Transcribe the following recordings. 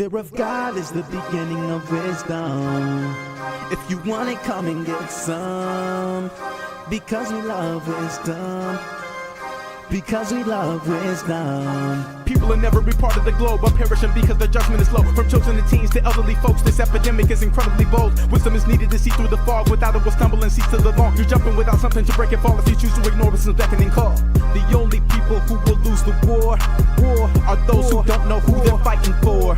Fear of God is the beginning of wisdom. If you want it, come and get some. Because we love wisdom. Because we love wisdom. People in every part of the globe are perishing because their judgment is low. From children to teens to elderly folks, this epidemic is incredibly bold. Wisdom is needed to see through the fog. Without it, we'll stumble and cease to live on. You're jumping without something to break and fall if you choose to ignore wisdom's beckoning call. The only people who will lose the war are those who don't know who they're fighting for.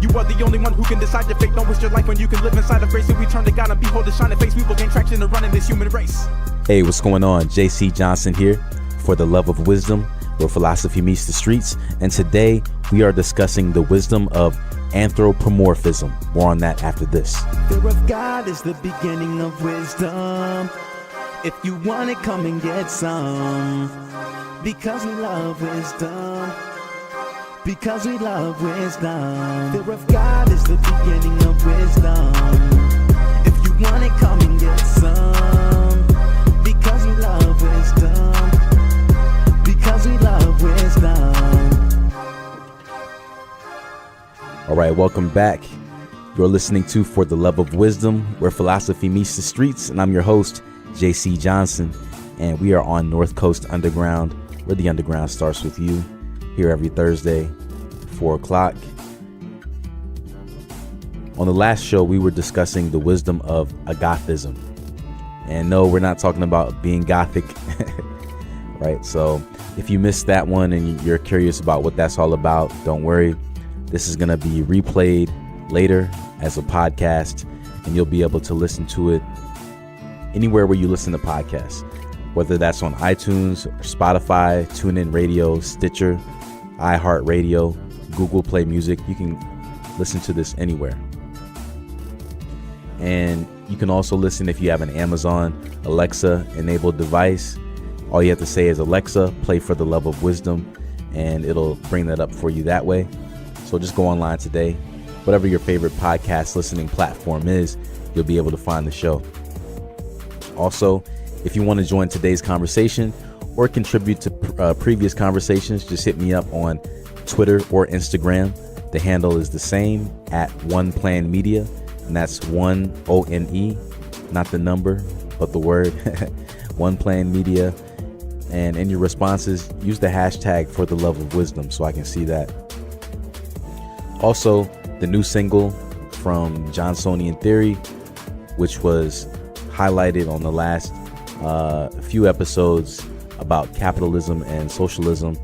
You are the only one who can decide your fate. Don't waste your life when you can live inside of grace. If we turn to God and behold His shining face, we will gain traction to run in this human race. Hey, what's going on? JC Johnson here for The Love of Wisdom, where philosophy meets the streets. And today we are discussing the wisdom of anthropomorphism. More on that after this. Fear of God is the beginning of wisdom. If you want it, come and get some. Because we love wisdom. Because we love wisdom. Fear of God is the beginning of wisdom. If you want it, come and get some. Because we love wisdom. Because we love wisdom. All right, welcome back. You're listening to For the Love of Wisdom, where philosophy meets the streets. And I'm your host, JC Johnson. And we are on North Coast Underground, where the underground starts with you. Here every Thursday, 4 o'clock. On the last show, we were discussing the wisdom of agothism. And no, we're not talking about being gothic, right? So if you missed that one and you're curious about what that's all about, don't worry. This is going to be replayed later as a podcast, and you'll be able to listen to it anywhere where you listen to podcasts, whether that's on iTunes, Spotify, TuneIn Radio, Stitcher, iHeartRadio, Google Play Music. You can listen to this anywhere. And you can also listen if you have an Amazon Alexa enabled device. All you have to say is, Alexa, play For the Love of Wisdom, and it'll bring that up for you that way. So just go online today. Whatever your favorite podcast listening platform is, you'll be able to find the show. Also, if you want to join today's conversation or contribute to previous conversations, just hit me up on Twitter or Instagram. The handle is the same, at One Plan Media, and that's ONE, not the number, but the word, One Plan Media. And in your responses, use the hashtag For the Love of Wisdom so I can see that. Also, the new single from Johnsonian Theory, which was highlighted on the last few episodes about capitalism and socialism.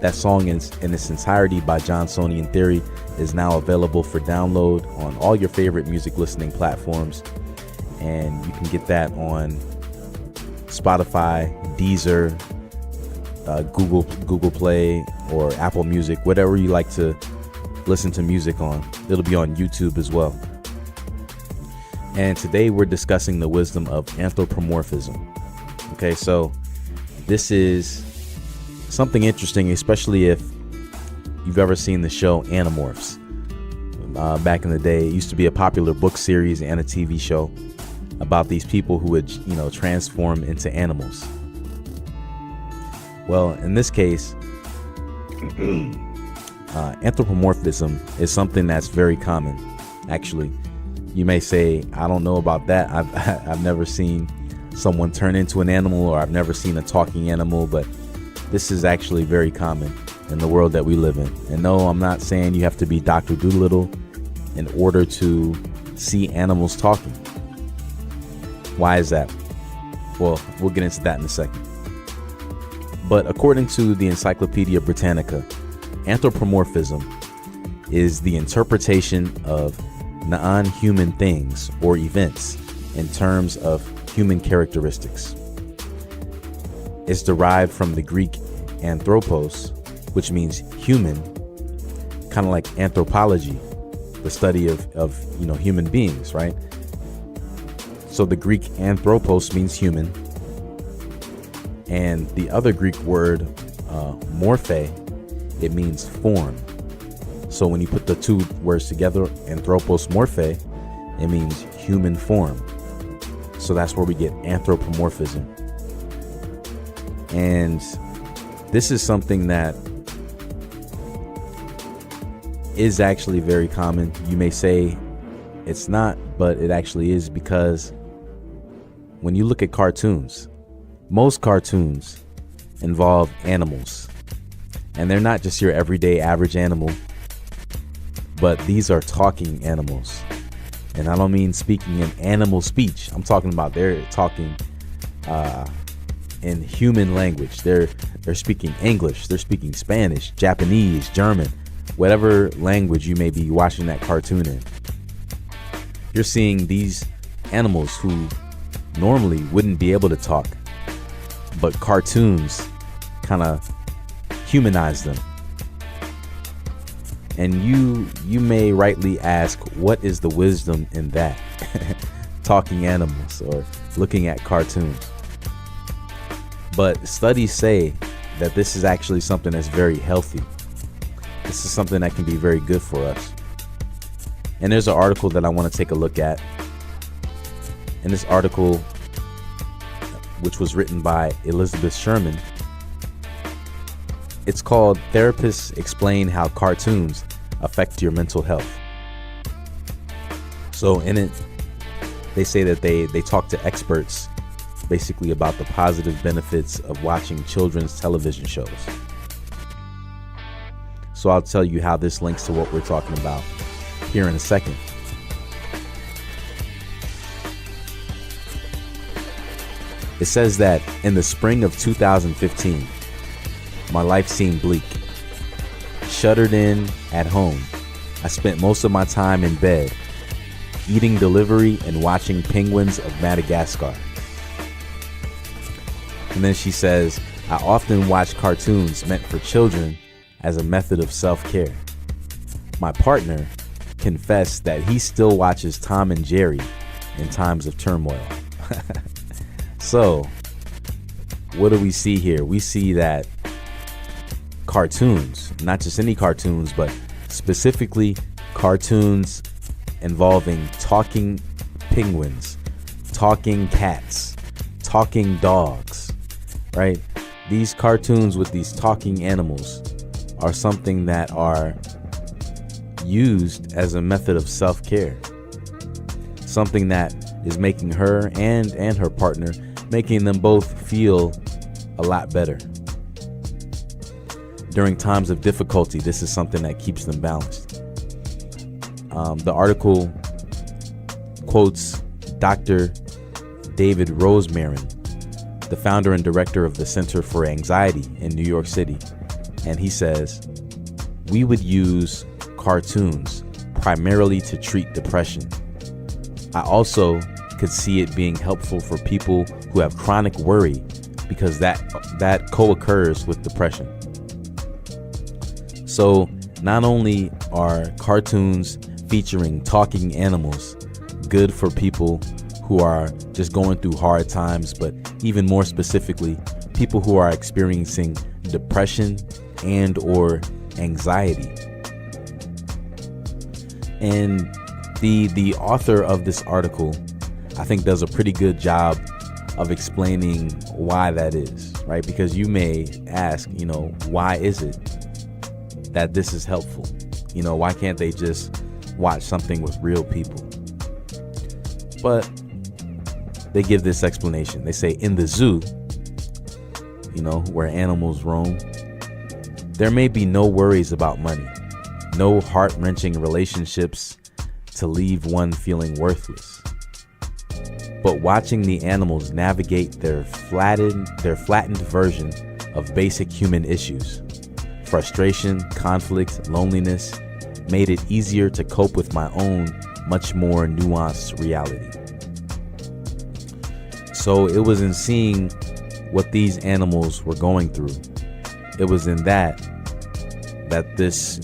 That song in its entirety by Johnsonian Theory is now available for download on all your favorite music listening platforms. And you can get that on Spotify, Deezer, Google Play, or Apple Music, whatever you like to listen to music on. It'll be on YouTube as well. And today we're discussing the wisdom of anthropomorphism. Okay, so this is something interesting, especially if you've ever seen the show Animorphs. Back in the day, it used to be a popular book series and a TV show about these people who would, transform into animals. Well, in this case, anthropomorphism is something that's very common. Actually, you may say, I don't know about that. I've never seen someone turn into an animal, or I've never seen a talking animal, but this is actually very common in the world that we live in. And no, I'm not saying you have to be Dr. Dolittle in order to see animals talking. Why is that? Well, we'll get into that in a second. But according to the Encyclopedia Britannica, anthropomorphism is the interpretation of non-human things or events in terms of human characteristics. It's derived from the Greek anthropos, which means human, kind of like anthropology, the study of human beings, right? So the Greek anthropos means human, and the other Greek word morphe, it means form. So when you put the two words together, anthropos morphe, it means human form. So that's where we get anthropomorphism. And this is something that is actually very common. You may say it's not, but it actually is, because when you look at cartoons, most cartoons involve animals. And they're not just your everyday average animal, but these are talking animals. And I don't mean speaking in animal speech. I'm talking about they're talking in human language. They're speaking English, they're speaking Spanish, Japanese, German, whatever language you may be watching that cartoon in. You're seeing these animals who normally wouldn't be able to talk, but cartoons kind of humanize them. And you may rightly ask, what is the wisdom in that? Talking animals or looking at cartoons. But studies say that this is actually something that's very healthy. This is something that can be very good for us. And there's an article that I want to take a look at. In this article, which was written by Elizabeth Sherman, it's called Therapists Explain How Cartoons Affect Your Mental Health. So in it, they say that they talk to experts basically about the positive benefits of watching children's television shows. So I'll tell you how this links to what we're talking about here in a second. It says that in the spring of 2015, my life seemed bleak. Shuttered in at home, I spent most of my time in bed, eating delivery and watching penguins of Madagascar. And then she says, I often watch cartoons meant for children as a method of self-care. My partner confessed that he still watches Tom and Jerry in times of turmoil. So, what do we see here? We see that cartoons, not just any cartoons, but specifically cartoons involving talking penguins, talking cats, talking dogs, right? These cartoons with these talking animals are something that are used as a method of self-care. Something that is making her and her partner, making them both feel a lot better. During times of difficulty, this is something that keeps them balanced. The article quotes Dr. David Rosemarin, the founder and director of the Center for Anxiety in New York City. And he says, we would use cartoons primarily to treat depression. I also could see it being helpful for people who have chronic worry, because that co-occurs with depression. So not only are cartoons featuring talking animals good for people who are just going through hard times, but even more specifically, people who are experiencing depression and or anxiety. And the author of this article, I think, does a pretty good job of explaining why that is, right? Because you may ask, why is it that this is helpful? Why can't they just watch something with real people? But they give this explanation. They say, in the zoo, where animals roam, there may be no worries about money, no heart-wrenching relationships to leave one feeling worthless. But watching the animals navigate their flattened version of basic human issues, frustration, conflict, loneliness, made it easier to cope with my own much more nuanced reality. So it was in seeing what these animals were going through. It was in that this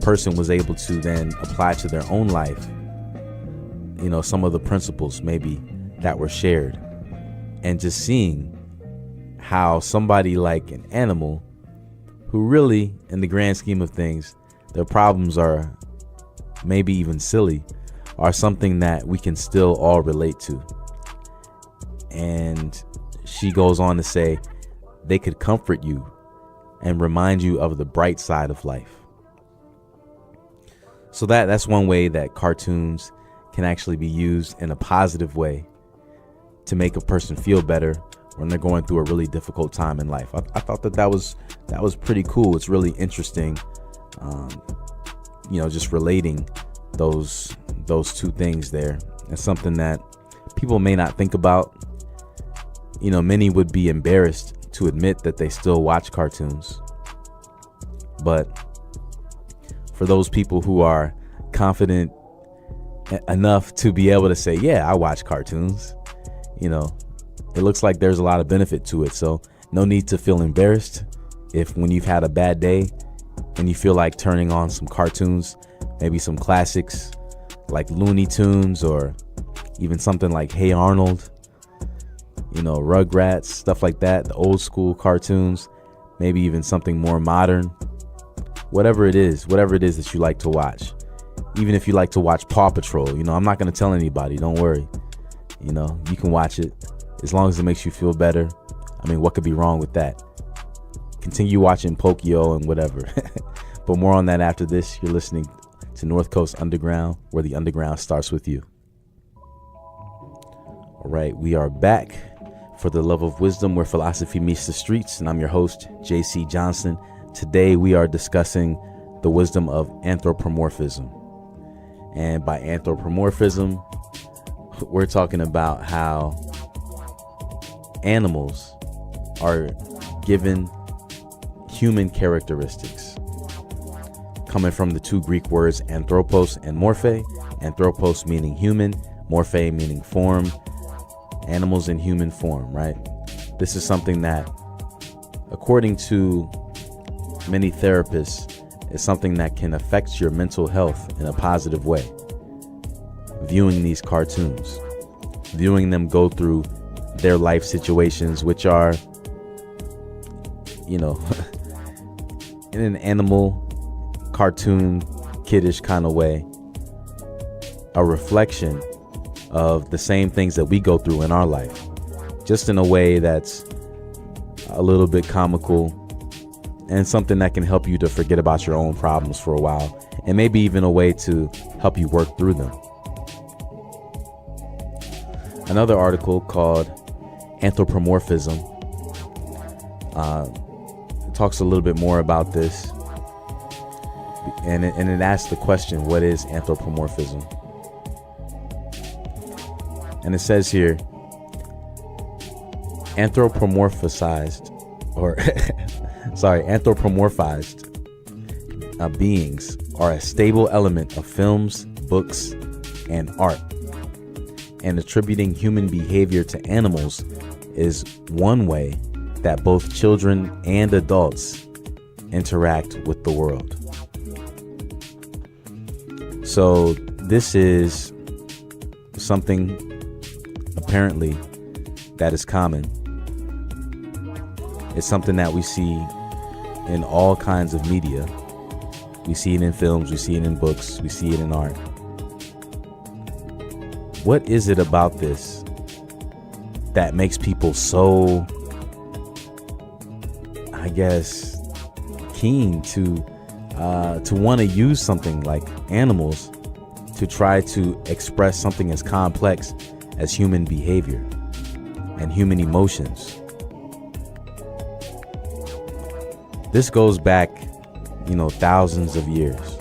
person was able to then apply to their own life, some of the principles maybe that were shared, and just seeing how somebody like an animal, who really, in the grand scheme of things, their problems are maybe even silly, are something that we can still all relate to. And she goes on to say, they could comfort you and remind you of the bright side of life. So that's one way that cartoons can actually be used in a positive way to make a person feel better when they're going through a really difficult time in life. I thought that was pretty cool. It's really interesting, just relating those two things there. It's something that people may not think about. Many would be embarrassed to admit that they still watch cartoons. But for those people who are confident enough to be able to say, yeah, I watch cartoons, it looks like there's a lot of benefit to it. So no need to feel embarrassed if when you've had a bad day and you feel like turning on some cartoons, maybe some classics like Looney Tunes or even something like Hey Arnold, Rugrats, stuff like that, the old school cartoons, maybe even something more modern, whatever it is that you like to watch. Even if you like to watch Paw Patrol, I'm not going to tell anybody, don't worry. You can watch it as long as it makes you feel better. I mean, what could be wrong with that? Continue watching Pokio and whatever. But more on that after this. You're listening to North Coast Underground, where the underground starts with you. All right, we are back for The Love of Wisdom, where philosophy meets the streets, and I'm your host, JC Johnson. Today we are discussing the wisdom of anthropomorphism. And by anthropomorphism, we're talking about how animals are given human characteristics, coming from the two Greek words anthropos and morphe. Anthropos meaning human, morphe meaning form. Animals in human form, right? This is something that, according to many therapists, is something that can affect your mental health in a positive way. Viewing these cartoons, viewing them go through their life situations, which are, in an animal, cartoon, kiddish kind of way, a reflection of the same things that we go through in our life, just in a way that's a little bit comical and something that can help you to forget about your own problems for a while, and maybe even a way to help you work through them. Another article called Anthropomorphism talks a little bit more about this, and it asks the question, what is anthropomorphism? And it says here, anthropomorphized beings are a stable element of films, books, and art. And attributing human behavior to animals is one way that both children and adults interact with the world. So this is something apparently that is common. It's something that we see in all kinds of media. We see it in films, we see it in books, we see it in art. What is it about this that makes people so, I guess, keen to want to use something like animals to try to express something as complex as human behavior and human emotions? This goes back, thousands of years.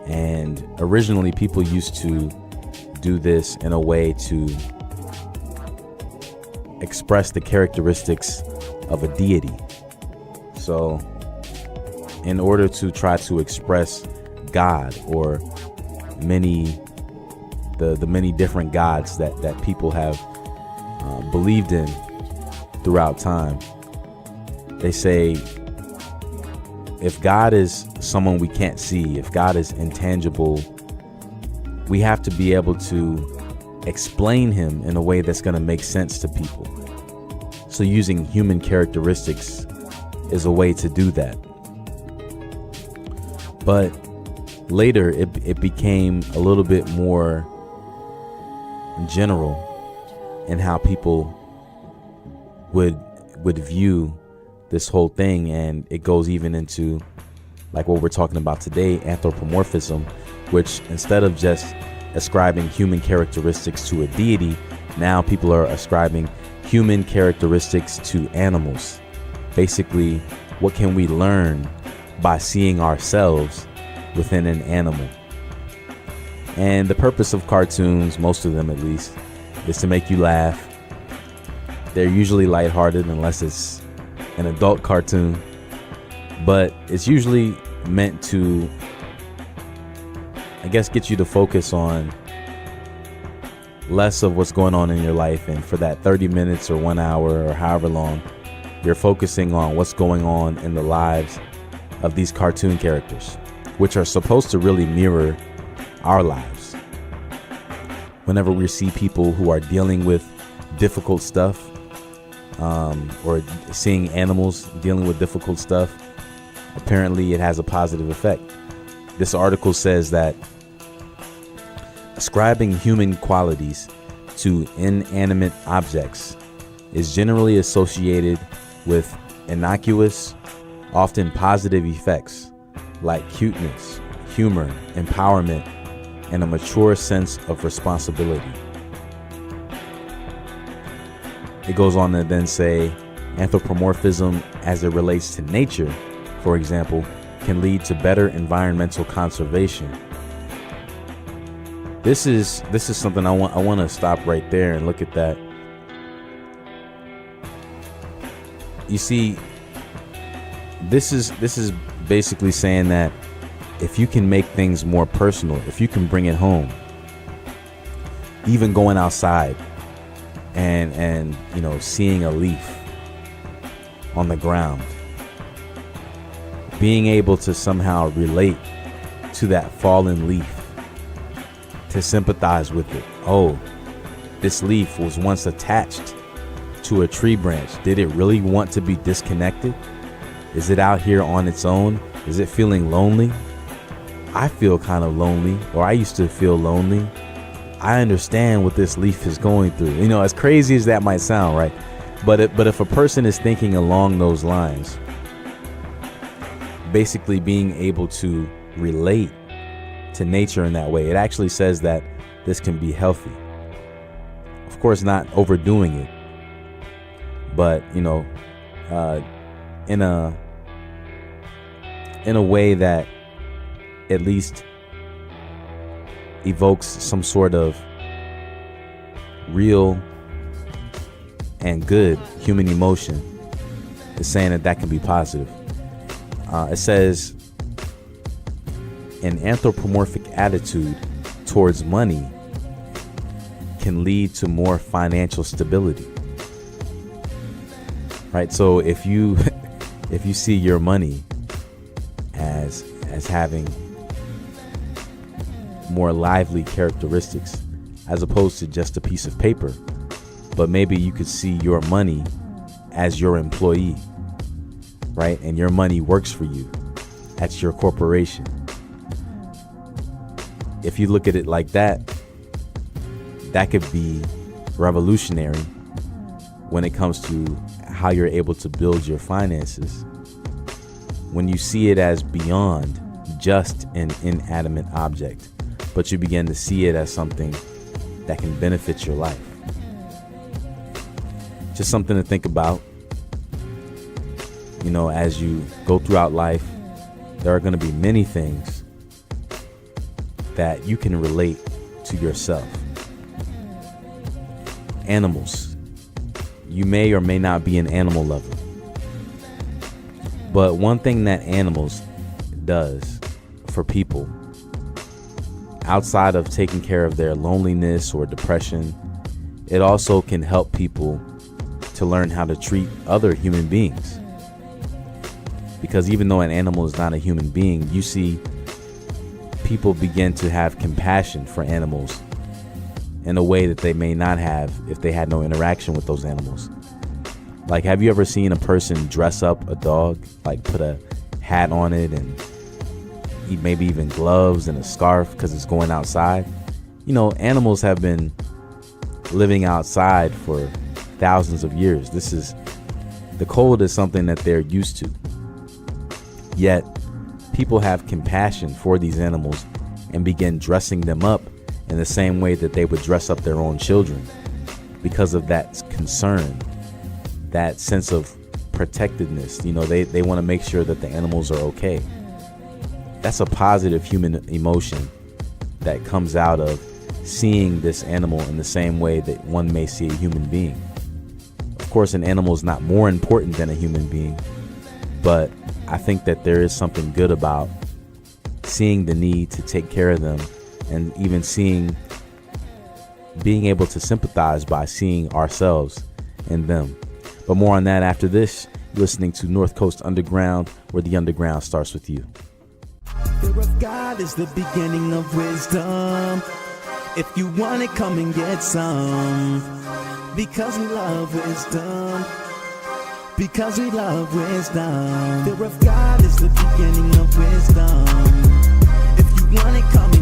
And originally people used to do this in a way to express the characteristics of a deity. So in order to try to express God or the many different gods that people have believed in throughout time, they say, if God is someone we can't see, if God is intangible, we have to be able to explain him in a way that's going to make sense to people. So using human characteristics is a way to do that. But later it became a little bit more general in how people would view this whole thing, and it goes even into like what we're talking about today, anthropomorphism, which instead of just ascribing human characteristics to a deity, now people are ascribing human characteristics to animals. Basically, what can we learn by seeing ourselves within an animal? And the purpose of cartoons, most of them at least, is to make you laugh. They're usually lighthearted unless it's an adult cartoon, but it's usually meant to, I guess, get you to focus on less of what's going on in your life, and for that 30 minutes or 1 hour or however long, you're focusing on what's going on in the lives of these cartoon characters, which are supposed to really mirror our lives. Whenever we see people who are dealing with difficult stuff, or seeing animals dealing with difficult stuff, apparently it has a positive effect. This article says that ascribing human qualities to inanimate objects is generally associated with innocuous, often positive effects like cuteness, humor, empowerment, and a mature sense of responsibility. It goes on to then say anthropomorphism as it relates to nature, for example, can lead to better environmental conservation. This is something I want to stop right there and look at that. You see, this is basically saying that if you can make things more personal, if you can bring it home, even going outside and seeing a leaf on the ground, being able to somehow relate to that fallen leaf, to sympathize with it. Oh, this leaf was once attached to a tree branch. Did it really want to be disconnected? Is it out here on its own? Is it feeling lonely? I feel kind of lonely, or I used to feel lonely. I understand what this leaf is going through. As crazy as that might sound, right? But if a person is thinking along those lines, basically being able to relate to nature in that way, it actually says that this can be healthy. Of course, not overdoing it, but in a way that at least evokes some sort of real and good human emotion, is saying that can be positive. It says an anthropomorphic attitude towards money can lead to more financial stability. Right? So if you see your money as having more lively characteristics as opposed to just a piece of paper, but maybe you could see your money as your employee, right? And your money works for you. That's your corporation. If you look at it like that, that could be revolutionary when it comes to how you're able to build your finances. When you see it as beyond just an inanimate object, but you begin to see it as something that can benefit your life. Just something to think about. As you go throughout life, there are going to be many things that you can relate to yourself. Animals. You may or may not be an animal lover. But one thing that animals does for people, outside of taking care of their loneliness or depression, it also can help people to learn how to treat other human beings. Because even though an animal is not a human being, you see people begin to have compassion for animals in a way that they may not have if they had no interaction with those animals. Like, have you ever seen a person dress up a dog, like put a hat on it and maybe even gloves and a scarf because it's going outside? Animals have been living outside for thousands of years. The cold is something that they're used to. Yet people have compassion for these animals and begin dressing them up in the same way that they would dress up their own children because of that concern, that sense of protectedness. They want to make sure that the animals are okay. That's a positive human emotion that comes out of seeing this animal in the same way that one may see a human being. Of course, an animal is not more important than a human being, but I think that there is something good about seeing the need to take care of them, and even being able to sympathize by seeing ourselves in them. But more on that after this. You're listening to North Coast Underground, where the underground starts with you. Fear of God is the beginning of wisdom. If you want it, come and get some. Because we love wisdom. Because we love wisdom. Fear of God is the beginning of wisdom. If you want it, come